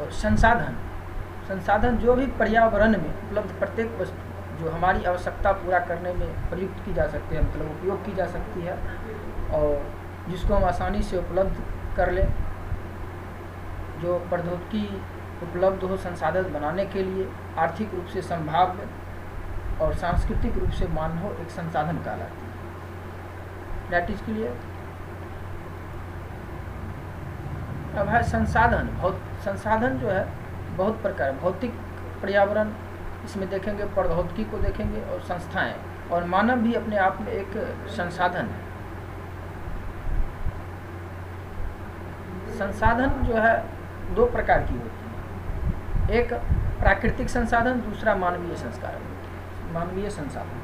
और संसाधन जो भी पर्यावरण में उपलब्ध प्रत्येक वस्तु जो हमारी आवश्यकता पूरा करने में प्रयुक्त की जा सकती है, मतलब उपयोग की जा सकती है, और जिसको हम आसानी से उपलब्ध कर लें, जो प्रौद्योगिकी उपलब्ध हो संसाधन बनाने के लिए, आर्थिक रूप से संभाव्य और सांस्कृतिक रूप से मान्य हो, एक संसाधन कहलाती है। That is clear. अब है संसाधन जो है बहुत प्रकार, भौतिक, पर्यावरण, इसमें देखेंगे प्रौद्योगिकी को देखेंगे, और संस्थाएं, और मानव भी अपने आप में एक संसाधन है। संसाधन जो है दो प्रकार की होती है, एक प्राकृतिक संसाधन, दूसरा मानवीय संसाधन।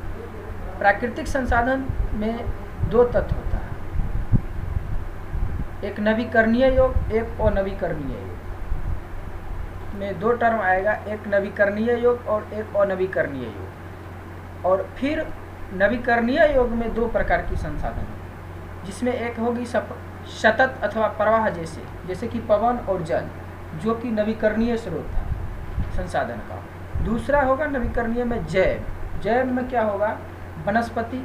प्राकृतिक संसाधन में दो तत्व होता है, एक नवीकरणीय योग, एक अनवीकरणीय योग। में दो टर्म आएगा, एक नवीकरणीय योग और एक अनवीकरणीय योग। और फिर नवीकरणीय योग में दो प्रकार की संसाधन है, जिसमें एक होगी सतत अथवा प्रवाह जैसे कि पवन और जल, जो कि नवीकरणीय स्रोत है संसाधन का। दूसरा होगा नवीकरणीय में जैव में क्या होगा, वनस्पति,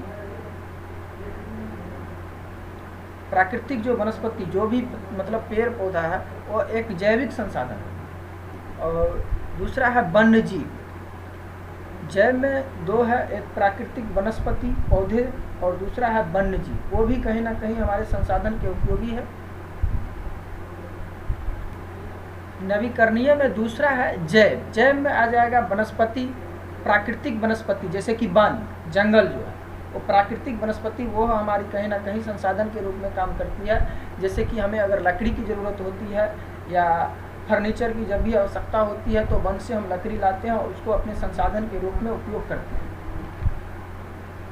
प्राकृतिक जो वनस्पति, जो भी मतलब पेड़ पौधा है, वो एक जैविक संसाधन है। और दूसरा है वन्य जीव। जैव में दो है, एक प्राकृतिक वनस्पति पौधे, और दूसरा है वन्य जीव, वो भी कहीं ना कहीं हमारे संसाधन के उपयोगी है। नवीकरणीय में दूसरा है जैव में आ जाएगा वनस्पति, प्राकृतिक वनस्पति, जैसे कि वन, जंगल जो है वो प्राकृतिक वनस्पति, वो हमारी कहीं ना कहीं संसाधन के रूप में काम करती है। जैसे कि हमें अगर लकड़ी की ज़रूरत होती है या फर्नीचर की जब भी आवश्यकता होती है, तो वन से हम लकड़ी लाते हैं और उसको अपने संसाधन के रूप में उपयोग करते हैं।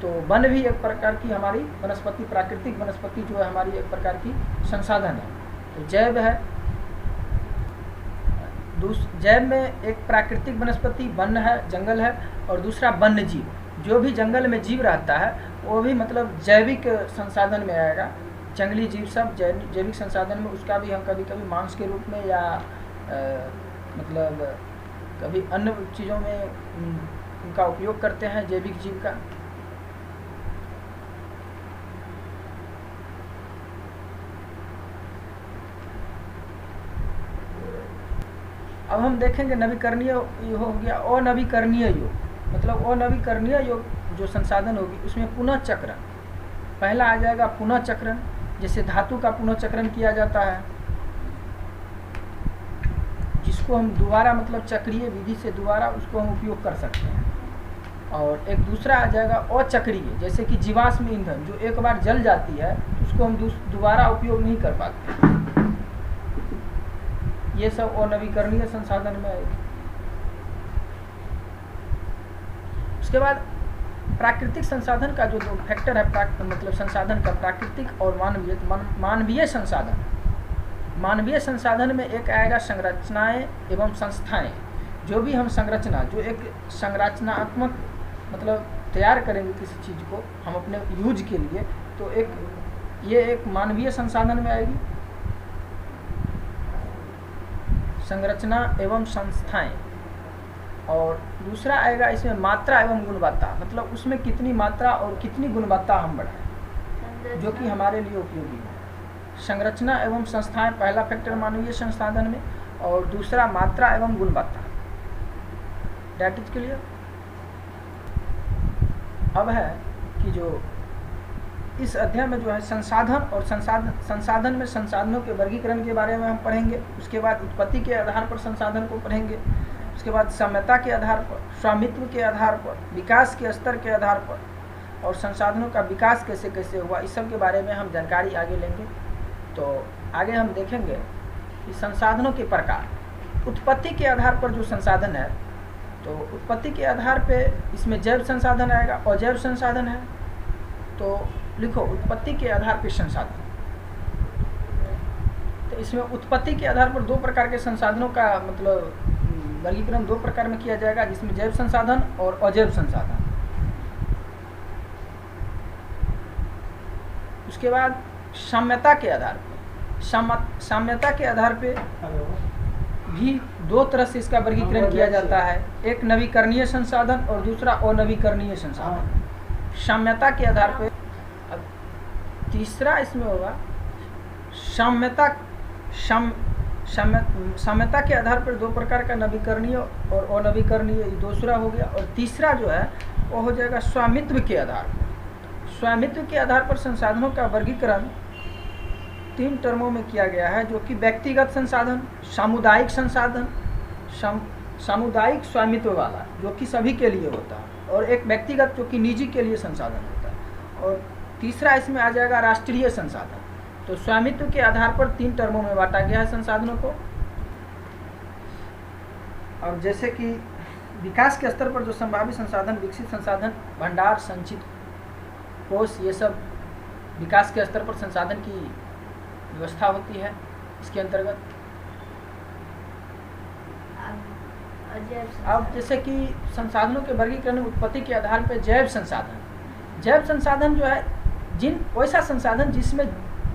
तो वन भी एक प्रकार की हमारी वनस्पति, प्राकृतिक वनस्पति जो है हमारी एक प्रकार की संसाधन है। तो जैव है, जैव में एक प्राकृतिक वनस्पति वन है, जंगल है, और दूसरा वन्य जीव, जो भी जंगल में जीव रहता है वो भी मतलब जैविक संसाधन में आएगा। जंगली जीव सब जैविक संसाधन में, उसका भी हम कभी कभी मांस के रूप में या मतलब कभी अन्य चीज़ों में उनका उपयोग करते हैं, जैविक जीव का। अब हम देखेंगे नवीकरणीय हो गया, अनवीकरणीय योग, मतलब अनवीकरणीय योग जो संसाधन होगी उसमें पुनः चक्रण पहला आ जाएगा। पुनः चक्रण, जैसे धातु का पुनः चक्रण किया जाता है, जिसको हम दोबारा मतलब चक्रीय विधि से दोबारा उसको हम उपयोग कर सकते हैं। और एक दूसरा आ जाएगा अचक्रीय, जैसे कि जीवाश्म ईंधन जो एक बार जल जाती है उसको हम दोबारा उपयोग नहीं कर पाते। ये सब अनवीकरणीय संसाधन में आएगी। उसके बाद प्राकृतिक संसाधन का जो दो फैक्टर है, मतलब संसाधन का प्राकृतिक और मानवीय संसाधन। मानवीय संसाधन में एक आएगा संरचनाएं एवं संस्थाएं। जो भी हम संरचना, जो एक संरचनात्मक मतलब तैयार करेंगे किसी चीज़ को हम अपने यूज के लिए, तो ये एक मानवीय संसाधन में आएगी, संरचना एवं संस्थाएं। और दूसरा आएगा इसमें मात्रा एवं गुणवत्ता, मतलब उसमें कितनी मात्रा और कितनी गुणवत्ता हम बढ़ाएं, जो कि हमारे लिए उपयोगी है। संरचना एवं संस्थाएं पहला फैक्टर मानवीय संसाधन में, और दूसरा मात्रा एवं गुणवत्ता। That is clear. अब है कि जो इस अध्याय में जो है संसाधन और संसाधन में संसाधनों के वर्गीकरण के बारे में हम पढ़ेंगे। उसके बाद उत्पत्ति के आधार पर संसाधन को पढ़ेंगे। उसके बाद साम्यता के आधार पर, स्वामित्व के आधार पर, विकास के स्तर के आधार पर, और संसाधनों का विकास कैसे कैसे हुआ, इस सब के बारे में हम जानकारी आगे लेंगे। तो आगे हम देखेंगे कि संसाधनों के प्रकार। उत्पत्ति के आधार पर जो संसाधन है, तो उत्पत्ति के आधार पे इसमें जैव संसाधन आएगा, अजैव संसाधन है। तो लिखो उत्पत्ति के आधार पर संसाधन। तो इसमें उत्पत्ति के आधार पर दो प्रकार के संसाधनों का मतलब वर्गीकरण दो प्रकार में किया जाएगा, जिसमें जैव संसाधन और अजैव संसाधन। उसके बाद साम्यता के आधार पर, साम्यता के आधार पे भी दो तरह से इसका वर्गीकरण किया जाता है, एक नवीकरणीय संसाधन और दूसरा अनवीकरणीय संसाधन। साम्यता के आधार पर तीसरा इसमें होगा साम्यता। साम्यता के आधार पर दो प्रकार का नवीकरणीय और अनवीकरणीय, दूसरा हो गया। और तीसरा जो है वो हो जाएगा स्वामित्व के आधार पर। स्वामित्व के आधार पर संसाधनों का वर्गीकरण 3 टर्मों में किया गया है, जो कि व्यक्तिगत संसाधन, सामुदायिक संसाधन, सामुदायिक स्वामित्व वाला जो कि सभी के लिए होता है, और एक व्यक्तिगत जो कि निजी के लिए संसाधन होता है, और तीसरा इसमें आ जाएगा राष्ट्रीय संसाधन। तो स्वामित्व के आधार पर 3 टर्मों में बांटा गया है संसाधनों को। और जैसे कि विकास के स्तर पर जो संभावित संसाधन, विकसित संसाधन, भंडार, संचित कोष, ये सब विकास के स्तर पर संसाधन की व्यवस्था होती है इसके अंतर्गत। अब जैसे कि संसाधनों के वर्गीकरण उत्पत्ति के आधार पर जैव संसाधन। जैव संसाधन जो है वैसा संसाधन जिसमें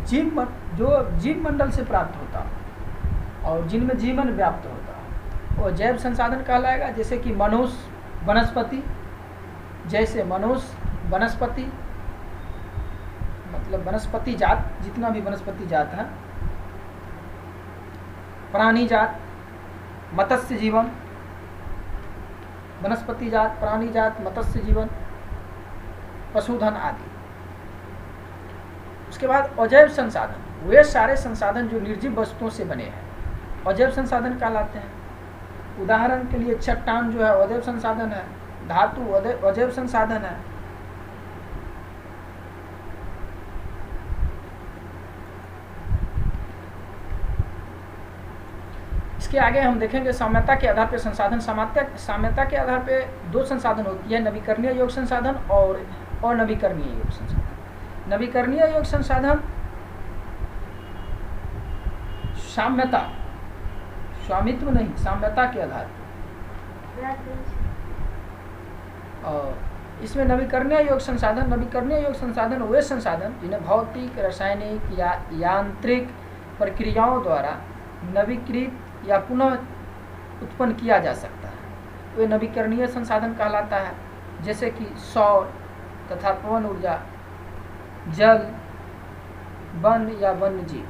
जीव मंडल से प्राप्त होता है और जिनमें जीवन व्याप्त होता है, वो जैव संसाधन कहलाएगा। जैसे कि मनुष्य, वनस्पति, जैसे मनुष्य, वनस्पति मतलब वनस्पति जात, जितना भी वनस्पति जात है, प्राणी जात, मत्स्य जीवन, वनस्पति जात, प्राणी जात, मत्स्य जीवन, पशुधन आदि। उसके बाद अजैव संसाधन, वे सारे संसाधन जो निर्जीव वस्तुओं से बने हैं अजैव संसाधन कहलाते हैं। उदाहरण के लिए चट्टान जो है अजैव संसाधन है, धातु अजैव संसाधन है। इसके आगे हम देखेंगे साम्यता के आधार पर संसाधन। साम्यता के आधार पर 2 संसाधन होती है, नवीकरणीय योग संसाधन और अनवीकरणीय योग संसाधन। नवीकरणीय योग संसाधन साम्यता, स्वामित्व नहीं, साम्यता के आधार पर। और इसमें नवीकरणीय योग संसाधन वे संसाधन जिन्हें भौतिक, रासायनिक या यांत्रिक प्रक्रियाओं द्वारा नवीकृत या पुनः उत्पन्न किया जा सकता है, वे नवीकरणीय संसाधन कहलाता है। जैसे कि सौर तथा पवन ऊर्जा, जल, वन या वन्य जीव,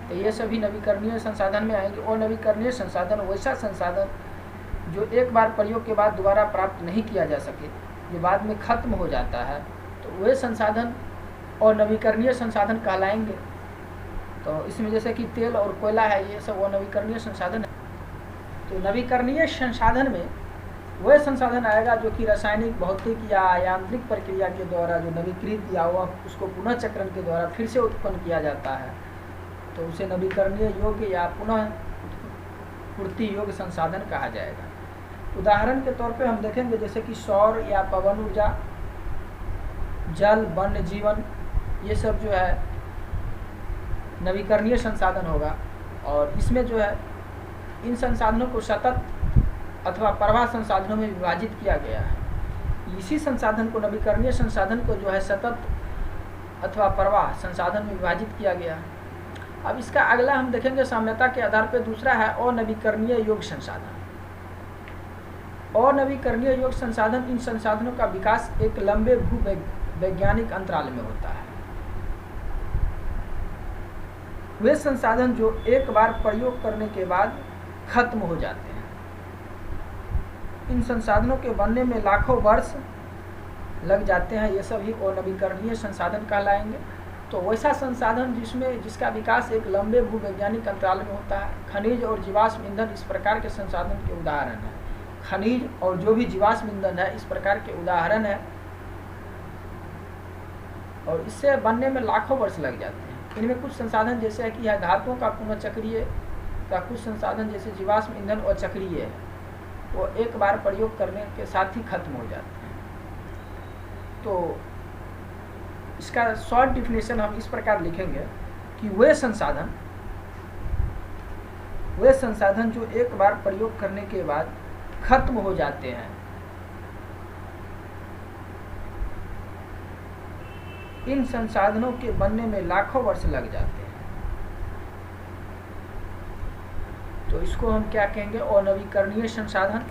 तो ये सभी नवीकरणीय संसाधन में आएंगे। और नवीकरणीय संसाधन वैसा संसाधन जो एक बार प्रयोग के बाद दोबारा प्राप्त नहीं किया जा सके, जो बाद में खत्म हो जाता है, तो वे संसाधन और नवीकरणीय संसाधन कहलाएंगे। तो इसमें जैसे कि तेल और कोयला है, ये सब अनवीकरणीय संसाधन है। तो नवीकरणीय संसाधन में वह संसाधन आएगा जो कि रासायनिक, भौतिक या यांत्रिक प्रक्रिया के द्वारा जो नवीकृत या वह उसको पुनः चक्रण के द्वारा फिर से उत्पन्न किया जाता है, तो उसे नवीकरणीय योग्य या पुनः पूर्ति योग्य संसाधन कहा जाएगा। उदाहरण के तौर पे हम देखेंगे जैसे कि सौर या पवन ऊर्जा, जल, वन्य जीवन, ये सब जो है नवीकरणीय संसाधन होगा। और इसमें जो है इन संसाधनों को सतत अथवा प्रवाह संसाधनों में विभाजित किया गया है। इसी संसाधन को, नवीकरणीय संसाधन को जो है सतत अथवा प्रवाह संसाधन में विभाजित किया गया है। अब इसका अगला हम देखेंगे साम्यता के आधार पर दूसरा है अनवीकरणीय योग संसाधन। अनवीकरणीय योग संसाधन, इन संसाधनों का विकास एक लंबे भूवैज्ञानिक अंतराल में होता है। वे संसाधन जो एक बार प्रयोग करने के बाद खत्म हो जाते हैं। इन संसाधनों के बनने में लाखों वर्ष लग जाते हैं, ये सभी अनवीकरणीय संसाधन कहलाएंगे। तो वैसा संसाधन जिसका विकास एक लंबे भूवैज्ञानिक अंतराल में होता है। खनिज और जीवाश्म ईंधन इस प्रकार के संसाधन के उदाहरण हैं। खनिज और जो भी जीवाश्म ईंधन है इस प्रकार के उदाहरण है, और इससे बनने में लाखों वर्ष लग जाते हैं। इनमें कुछ संसाधन जैसे कि है धातुओं का पुनः चक्रीय का, कुछ संसाधन जैसे जीवाश्म ईंधन और चक्रीय है, वो एक बार प्रयोग करने के साथ ही खत्म हो जाते हैं। तो इसका शॉर्ट डिफिनेशन हम इस प्रकार लिखेंगे कि वे संसाधन जो एक बार प्रयोग करने के बाद खत्म हो जाते हैं, इन संसाधनों के बनने में लाखों वर्ष लग जाते हैं। तो इसको हम क्या कहेंगे, अनवीकरणीय संसाधन।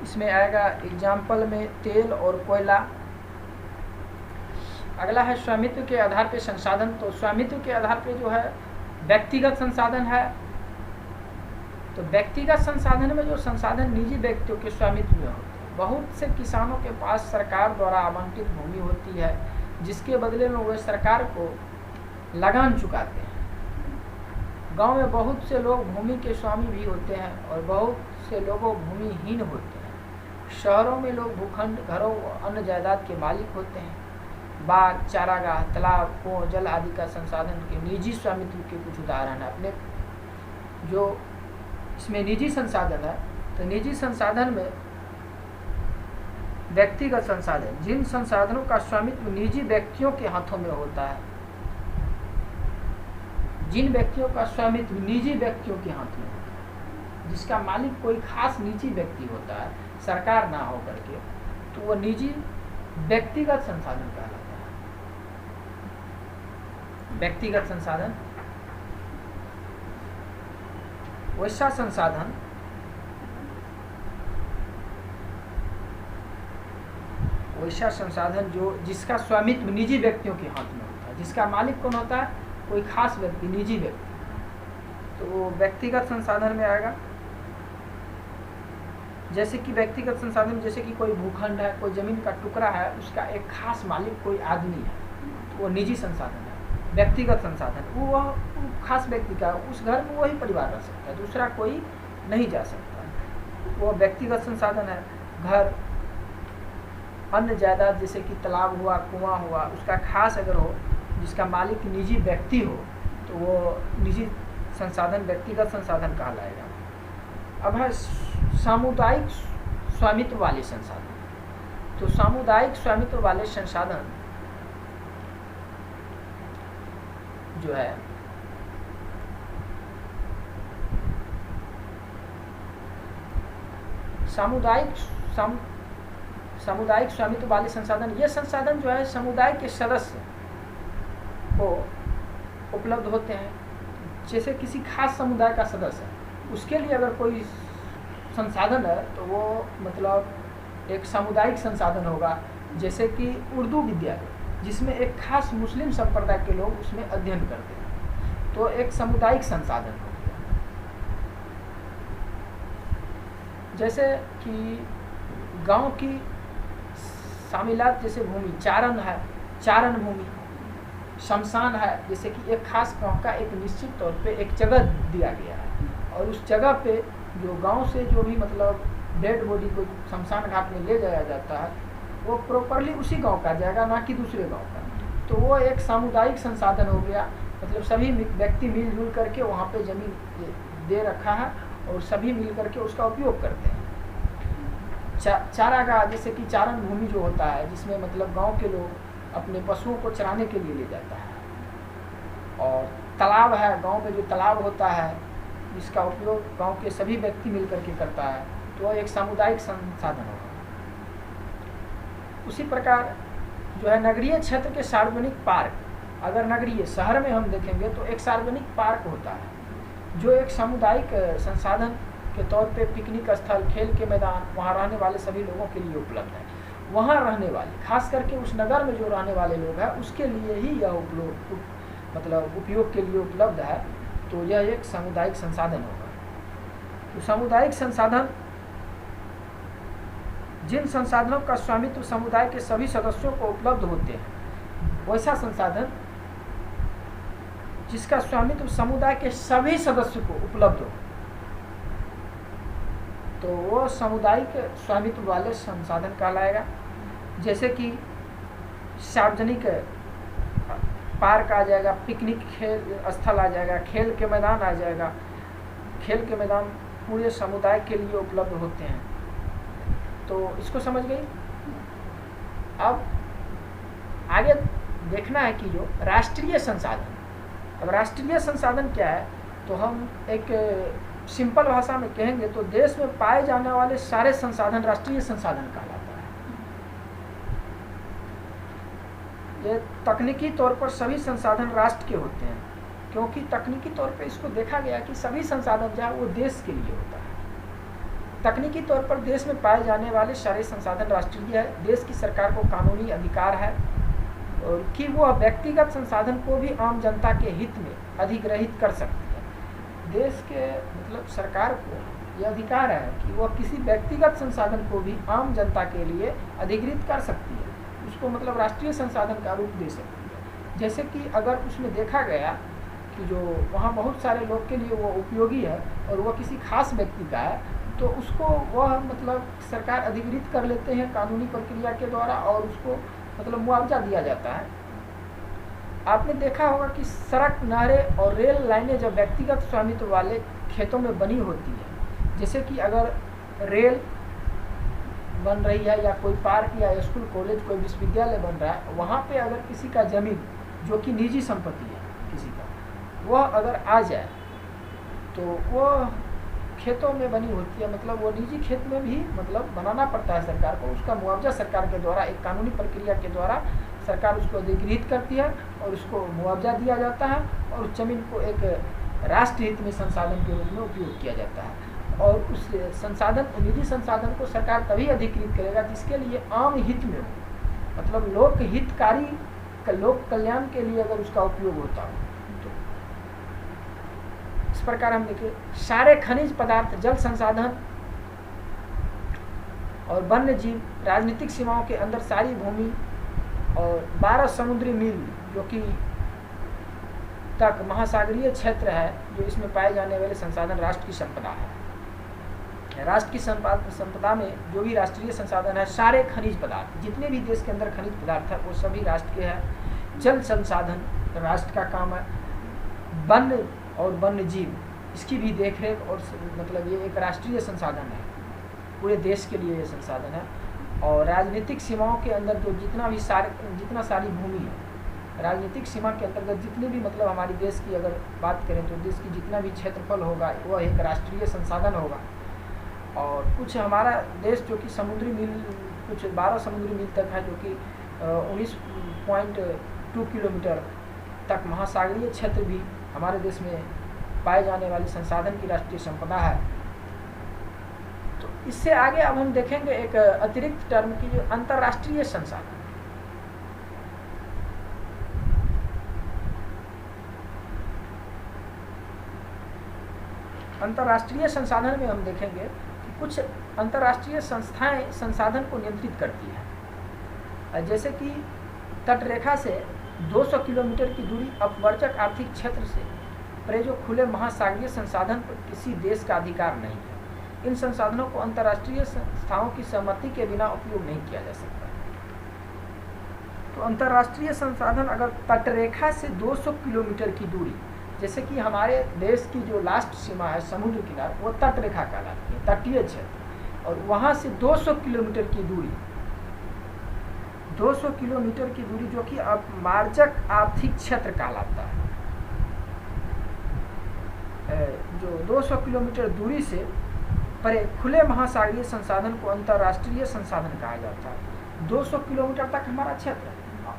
इसमें आएगा एग्जाम्पल में तेल और कोयला। अगला है स्वामित्व के आधार पे संसाधन। तो स्वामित्व के आधार पे जो है व्यक्तिगत संसाधन है। तो व्यक्तिगत संसाधन में जो संसाधन निजी व्यक्तियों के स्वामित्व में होते हैं। बहुत से किसानों के पास सरकार द्वारा आवंटित भूमि होती है, जिसके बदले में वे सरकार को लगान चुकाते हैं। गांव में बहुत से लोग भूमि के स्वामी भी होते हैं और बहुत से लोगों भूमिहीन होते हैं। शहरों में लोग भूखंड, घरों और अन्य जायदाद के मालिक होते हैं। बाग, चारागाह, तालाब, कुआं, जल आदि का संसाधन के निजी स्वामित्व के कुछ उदाहरण है। अपने जो इसमें निजी संसाधन है, तो निजी संसाधन में व्यक्तिगत संसाधन, जिन संसाधनों का स्वामित्व निजी व्यक्तियों के हाथों में होता है, जिन व्यक्तियों का स्वामित्व निजी व्यक्तियों के हाथ में होता है, जिसका मालिक कोई खास निजी व्यक्ति होता है, सरकार ना हो करके, तो वो निजी व्यक्तिगत संसाधन कहलाता है। व्यक्तिगत संसाधन वैसा संसाधन जो जिसका स्वामित्व निजी व्यक्तियों के हाथ में होता है, जिसका मालिक कौन होता है, कोई खास व्यक्ति, निजी व्यक्ति, तो वो व्यक्तिगत संसाधन में आएगा। जैसे कि व्यक्तिगत संसाधन, जैसे कि कोई भूखंड है, कोई जमीन का टुकड़ा है, उसका एक खास मालिक कोई आदमी है, तो वो निजी संसाधन है। व्यक्तिगत संसाधन वो खास व्यक्ति का, उस घर में वही परिवार रह सकता है, दूसरा कोई नहीं जा सकता, वो व्यक्तिगत संसाधन है। घर, अन्य जायदाद जैसे कि तालाब हुआ, कुआं हुआ, उसका खास अगर हो, जिसका मालिक निजी व्यक्ति हो, तो वो निजी संसाधन, व्यक्तिगत संसाधन कहलाएगा। अब है सामुदायिक स्वामित्व वाले संसाधन। तो सामुदायिक स्वामित्व वाले संसाधन जो है सामुदायिक स्वामित्व वाले संसाधन, ये संसाधन जो है समुदाय के सदस्य को उपलब्ध होते हैं। जैसे किसी खास समुदाय का सदस्य है, उसके लिए अगर कोई संसाधन है तो वो मतलब एक सामुदायिक संसाधन होगा। जैसे कि उर्दू विद्यालय, जिसमें एक खास मुस्लिम संप्रदाय के लोग उसमें अध्ययन करते हैं, तो एक सामुदायिक संसाधन हो गया। जैसे कि गांव की शामिलात, जैसे भूमि, चारण है, चारण भूमि, शमशान है, जैसे कि एक खास गांव का एक निश्चित तौर पे एक जगह दिया गया है, और उस जगह पे जो गांव से जो भी मतलब डेड बॉडी को शमशान घाट में ले जाया जाता है, वो प्रॉपरली उसी गांव का जाएगा, ना कि दूसरे गांव का। तो वो एक सामुदायिक संसाधन हो गया। मतलब सभी व्यक्ति मिलजुल करके वहाँ पे जमीन दे रखा है और सभी मिल करके उसका उपयोग करते हैं। चारागाह, जैसे कि चारण भूमि जो होता है, जिसमें मतलब गांव के लोग अपने पशुओं को चराने के लिए ले जाता है। और तालाब है, गांव में जो तालाब होता है, जिसका उपयोग गांव के सभी व्यक्ति मिल करके करता है, तो वह एक सामुदायिक संसाधन होगा। उसी प्रकार जो है नगरीय क्षेत्र के सार्वजनिक पार्क, अगर नगरीय शहर में हम देखेंगे तो एक सार्वजनिक पार्क होता है, जो एक सामुदायिक संसाधन के तौर पे पिकनिक स्थल, खेल के मैदान, वहाँ रहने वाले सभी लोगों के लिए उपलब्ध है। वहाँ रहने वाले, खास करके उस नगर में जो रहने वाले लोग हैं, उसके लिए ही यह उपयोग के लिए उपलब्ध है। तो यह एक सामुदायिक संसाधन होगा। तो सामुदायिक संसाधन, जिन संसाधनों का स्वामित्व समुदाय के सभी सदस्यों को उपलब्ध होते हैं, वैसा संसाधन जिसका स्वामित्व समुदाय के सभी सदस्यों को उपलब्ध हो, तो वो सामुदायिक स्वामित्व वाले संसाधन कहलाएगा। जैसे कि सार्वजनिक पार्क आ जाएगा, पिकनिक खेल स्थल आ जाएगा, खेल के मैदान आ जाएगा। खेल के मैदान पूरे समुदाय के लिए उपलब्ध होते हैं। तो इसको समझ गई। अब आगे देखना है कि जो राष्ट्रीय संसाधन, अब राष्ट्रीय संसाधन क्या है, तो हम एक सिंपल भाषा में कहेंगे तो देश में पाए जाने वाले सारे संसाधन राष्ट्रीय संसाधन कहलाता है। ये तकनीकी तौर पर सभी संसाधन राष्ट्र के होते हैं, क्योंकि तकनीकी तौर पे इसको देखा गया कि सभी संसाधन जो है वो देश के लिए होता है। तकनीकी तौर पर देश में पाए जाने वाले सारे संसाधन राष्ट्रीय है। देश की सरकार को कानूनी अधिकार है और कि वह व्यक्तिगत संसाधन को भी आम जनता के हित में अधिग्रहित कर सकती है। देश के मतलब सरकार को यह अधिकार है कि वह किसी व्यक्तिगत संसाधन को भी आम जनता के लिए अधिग्रहित कर सकती है, उसको मतलब राष्ट्रीय संसाधन का रूप दे सकती है। जैसे कि अगर उसमें देखा गया कि जो वहाँ बहुत सारे लोग के लिए वो उपयोगी है और वह किसी खास व्यक्ति का है, तो उसको वह मतलब सरकार अधिग्रहित कर लेते हैं कानूनी प्रक्रिया के द्वारा और उसको मतलब मुआवजा दिया जाता है। आपने देखा होगा कि सड़क, नहरें और रेल लाइनें जब व्यक्तिगत स्वामित्व वाले खेतों में बनी होती है, जैसे कि अगर रेल बन रही है या कोई पार्क या स्कूल, कॉलेज, कोई विश्वविद्यालय बन रहा है, वहाँ पे अगर किसी का जमीन जो कि निजी संपत्ति है किसी का, वह अगर आ जाए तो वह खेतों में बनी होती है, मतलब वो निजी खेत में भी मतलब बनाना पड़ता है सरकार को। उसका मुआवजा सरकार के द्वारा एक कानूनी प्रक्रिया के द्वारा सरकार उसको अधिग्रहित करती है और उसको मुआवजा दिया जाता है और उस जमीन को एक राष्ट्र हित में संसाधन के रूप में उपयोग किया जाता है। और उस संसाधन, निजी संसाधन को सरकार तभी अधिकृत करेगा जिसके लिए आम हित में हो, मतलब लोक हितकारी, लोक कल्याण के लिए अगर उसका उपयोग होता हो। तो इस प्रकार हम देखें सारे खनिज पदार्थ, जल संसाधन और वन्य जीव राजनीतिक सीमाओं के अंदर सारी भूमि और 12 समुद्री मील जो कि तक महासागरीय क्षेत्र है, जो इसमें पाए जाने वाले संसाधन राष्ट्र की संपदा है। राष्ट्र की संपदा में जो भी राष्ट्रीय संसाधन है, सारे खनिज पदार्थ, जितने भी देश के अंदर खनिज पदार्थ है वो सभी राष्ट्र के हैं। जल संसाधन राष्ट्र का काम है। वन और वन्य जीव, इसकी भी देखरेख और मतलब ये एक राष्ट्रीय संसाधन है, पूरे देश के लिए ये संसाधन है। और राजनीतिक सीमाओं के अंदर जो जितना सारी भूमि है, राजनीतिक सीमा के अंतर्गत जितनी भी मतलब हमारी देश की अगर बात करें तो देश की जितना भी क्षेत्रफल होगा वह एक राष्ट्रीय संसाधन होगा। और कुछ हमारा देश जो कि समुद्री मील, कुछ 12 समुद्री मील तक है, जो कि 19.2 किलोमीटर तक महासागरीय क्षेत्र भी हमारे देश में पाए जाने वाले संसाधन की राष्ट्रीय संपदा है। तो इससे आगे अब हम देखेंगे एक अतिरिक्त टर्म की, जो अंतर्राष्ट्रीय संसाधन। अंतर्राष्ट्रीय संसाधन में हम देखेंगे कि कुछ अंतर्राष्ट्रीय संस्थाएं संसाधन को नियंत्रित करती हैं, जैसे कि तटरेखा से 200 किलोमीटर की दूरी अपवर्जक आर्थिक क्षेत्र से परे जो खुले महासागरीय संसाधन पर किसी देश का अधिकार नहीं है। इन संसाधनों को अंतर्राष्ट्रीय संस्थाओं की सहमति के बिना उपयोग नहीं किया जा सकता। तो अंतर्राष्ट्रीय संसाधन अगर तटरेखा से 200 किलोमीटर की दूरी, जैसे कि हमारे देश की जो लास्ट सीमा है समुद्र किनारा, वो तटरेखा कहलाती है, तटीय क्षेत्र, और वहाँ से 200 किलोमीटर की दूरी, 200 किलोमीटर की दूरी जो कि अपमार्जक आर्थिक क्षेत्र कहलाता है। जो 200 किलोमीटर दूरी से परे खुले महासागरीय संसाधन को अंतर्राष्ट्रीय संसाधन कहा जाता है। 200 किलोमीटर तक हमारा क्षेत्र है,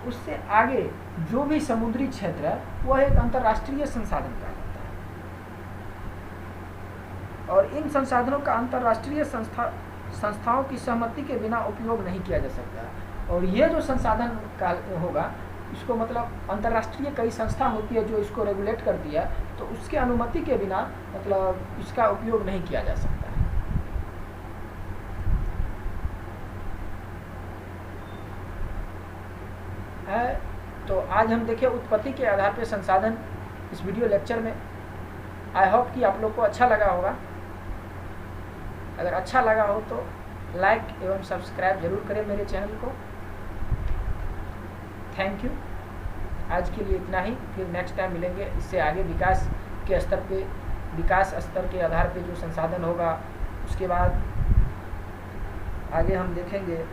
उससे आगे जो भी समुद्री क्षेत्र है वह एक अंतर्राष्ट्रीय संसाधन कहा जाता है। और इन संसाधनों का अंतर्राष्ट्रीय संस्थाओं की सहमति के बिना उपयोग नहीं किया जा सकता। और ये जो संसाधन का होगा, इसको मतलब अंतर्राष्ट्रीय कई संस्था होती है जो इसको रेगुलेट करती है, तो उसके अनुमति के बिना मतलब इसका उपयोग नहीं किया जा सकता है। तो आज हम देखें उत्पत्ति के आधार पर संसाधन इस वीडियो लेक्चर में। आई होप कि आप लोग को अच्छा लगा होगा। अगर अच्छा लगा हो तो लाइक एवं सब्सक्राइब जरूर करें मेरे चैनल को। Thank you. आज के लिए इतना ही, फिर नेक्स्ट टाइम मिलेंगे। इससे आगे विकास के स्तर पे, विकास स्तर के आधार पे जो संसाधन होगा, उसके बाद आगे हम देखेंगे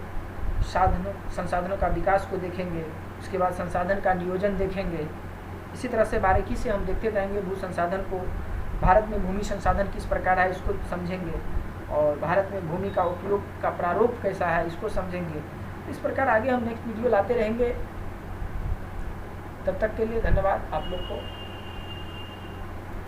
संसाधनों का विकास को देखेंगे, उसके बाद संसाधन का नियोजन देखेंगे। इसी तरह से बारीकी से हम देखते रहेंगे भू संसाधन को। भारत में भूमि संसाधन किस प्रकार है इसको समझेंगे, और भारत में भूमि का उपयोग का प्रारूप कैसा है इसको समझेंगे। इस प्रकार आगे हम नेक्स्ट वीडियो लाते रहेंगे। तब तक के लिए धन्यवाद आप लोग को।